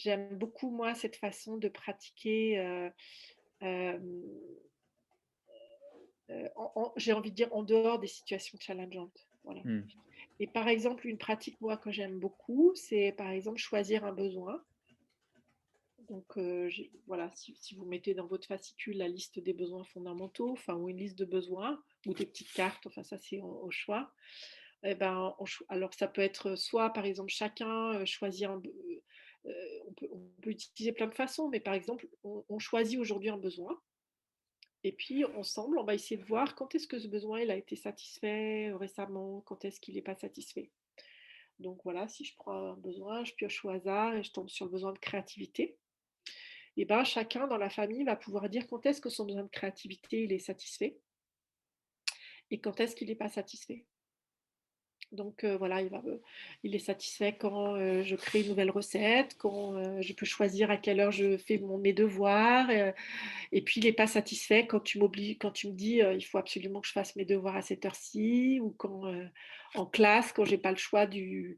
j'aime beaucoup, moi, cette façon de pratiquer, hem, j'ai envie de dire en dehors des situations challengeantes, voilà. Mmh. Et par exemple, une pratique, moi, que j'aime beaucoup, c'est, par exemple, choisir un besoin. Donc, voilà, si vous mettez dans votre fascicule la liste des besoins fondamentaux, enfin, ou une liste de besoins ou des petites cartes, enfin ça c'est au choix. Et ben, alors ça peut être soit par exemple chacun, choisit on peut utiliser plein de façons, mais par exemple, on choisit aujourd'hui un besoin et puis ensemble, on va essayer de voir quand est-ce que ce besoin il a été satisfait, récemment, quand est-ce qu'il n'est pas satisfait. Donc voilà, si je prends un besoin, je pioche au hasard et je tombe sur le besoin de créativité. Et ben, chacun dans la famille va pouvoir dire quand est-ce que son besoin de créativité, il est satisfait et quand est-ce qu'il n'est pas satisfait. Donc voilà, il est satisfait quand, je crée une nouvelle recette, quand, je peux choisir à quelle heure je fais mes devoirs, et puis il est pas satisfait quand tu me dis, «Il faut absolument que je fasse mes devoirs à cette heure-ci» ou quand, en classe, quand j'ai pas le choix du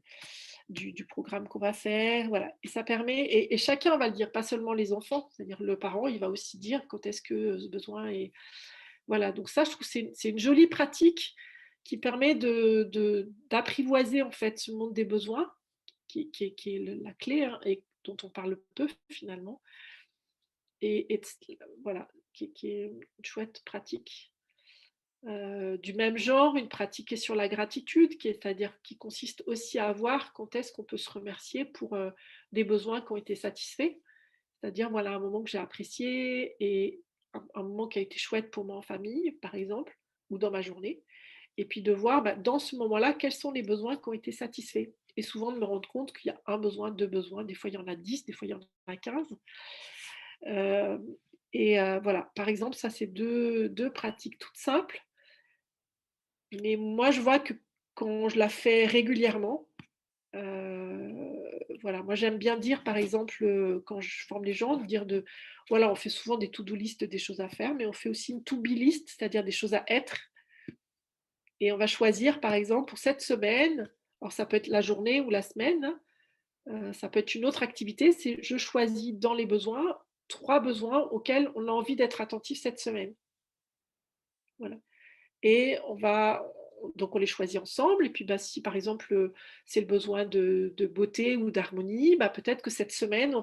programme qu'on va faire, voilà. Et ça permet et chacun va le dire, pas seulement les enfants, c'est-à-dire le parent, il va aussi dire quand est-ce que, ce besoin est voilà, donc ça, je trouve que c'est une jolie pratique qui permet d'apprivoiser, en fait, ce monde des besoins qui est le la clé, hein, et dont on parle peu finalement et voilà, qui est une chouette pratique. Du même genre, une pratique qui est sur la gratitude, c'est-à-dire qui consiste aussi à voir quand est-ce qu'on peut se remercier pour, des besoins qui ont été satisfaits. C'est-à-dire, voilà, un moment que j'ai apprécié et un moment qui a été chouette pour moi en famille, par exemple, ou dans ma journée. Et puis de voir, bah, dans ce moment-là, quels sont les besoins qui ont été satisfaits. Et souvent de me rendre compte qu'il y a un besoin, 2 besoins, des fois il y en a 10, des fois il y en a 15. Hem voilà, par exemple, ça c'est deux pratiques toutes simples, mais moi je vois que quand je la fais régulièrement, voilà, moi j'aime bien dire par exemple, quand je forme les gens, de dire voilà, on fait souvent des to-do list des choses à faire, mais on fait aussi une to-be list, c'est-à-dire des choses à être et on va choisir par exemple pour cette semaine, alors ça peut être la journée ou la semaine, hein, ça peut être une autre activité, c'est je choisis dans les besoins, 3 besoins auxquels on a envie d'être attentif cette semaine. Voilà. Et on les choisit ensemble et puis, bah, si par exemple, c'est le besoin de beauté ou d'harmonie, bah, peut-être que cette semaine,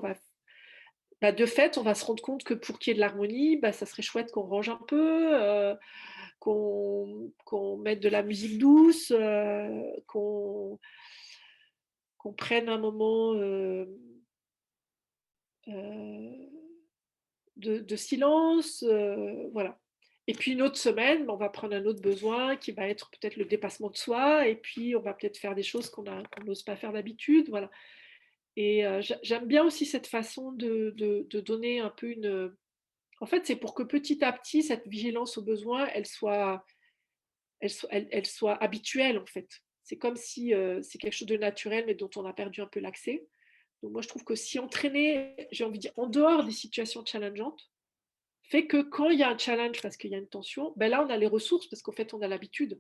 de fait, on va se rendre compte que pour qu'il y ait de l'harmonie, bah, ça serait chouette qu'on range un peu, qu'on mette de la musique douce, qu'on prenne un moment, heu, de silence, voilà. Et puis une autre semaine, bah, on va prendre un autre besoin qui va être peut-être le dépassement de soi et puis on va peut-être faire des choses qu'on n'ose pas faire d'habitude, voilà. Et j'aime bien aussi cette façon de donner un peu en fait, c'est pour que petit à petit, cette vigilance aux besoins, elle soit habituelle, en fait. C'est comme si, c'est quelque chose de naturel, mais dont on a perdu un peu l'accès. Donc moi, je trouve que si entraîner, j'ai envie de dire, en dehors des situations challengeantes, fait que quand il y a un challenge parce qu'il y a une tension, ben là, on a les ressources parce qu'en fait, on a l'habitude.